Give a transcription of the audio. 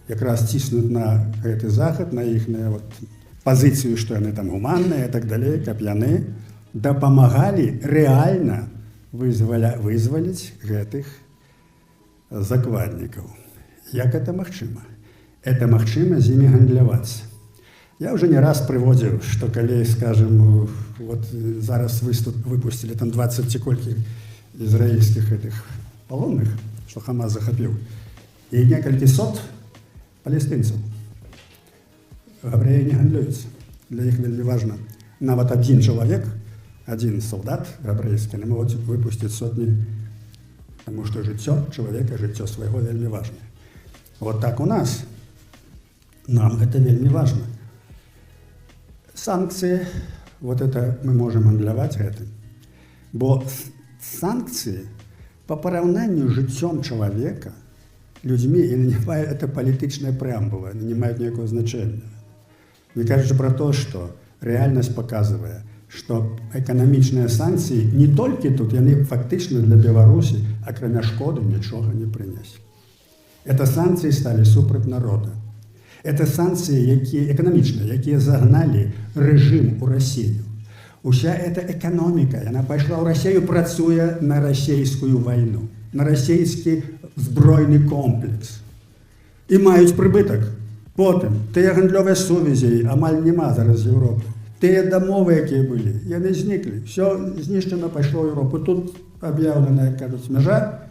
якраз ціснуць на гэты захад, на іхныя пазіцыю, што яны там гуманныя і так далей, каб яны дапамагалі рэальна вызваліць гэтых закладнікаў. Як это магчыма? Это магчыма з імі гандлявацца. Я уже не раз прыводзіў, што калі, скажем, зараз выпусцілі там 20 ці колькі ізраільскіх гэтых палонных, што Хамас захапіў, і некалькі сот палестынцаў. Габрэі не гандлююцца. Для іх вельмі важна. Нават адзін чалавек, адзін салдат габрэйскі, не могуць выпусціць сотні, таму што жыццё чалавека, жыццё свайго вельмі важнае. Вот так у нас. Нам гэта вельмі важна. Санкцыі, это мы можам гандляваць гэтым. Бо санкцыі па параўнанню з жыццём чалавека, людзьмі, это палітычная прэамбула, не маюць ніякого значэння. Не кажучы пра то, што рэальнасць паказвае, што эканамічныя санкцыі не толькі тут, яны фактычна для Беларусі, акрамя шкоды, нічога не прынеслі. Это санкцыі сталі супраць народа. Это санкцыі эканамічныя, якія загналі рэжым у Расію. Уся эта эканоміка, яна пайшла ў Расію, працуе на расійскую вайну, на расійскі збройны комплекс. І маюць прыбытак. Потым, тыя гандлёвыя сувязі амаль няма зараз з Еўропы. Тыя дамовы, якія былі, яны зніклі. Все знішчана, пайшло ў Еўропу. Тут аб'яўлена, як кажуць, мяжа,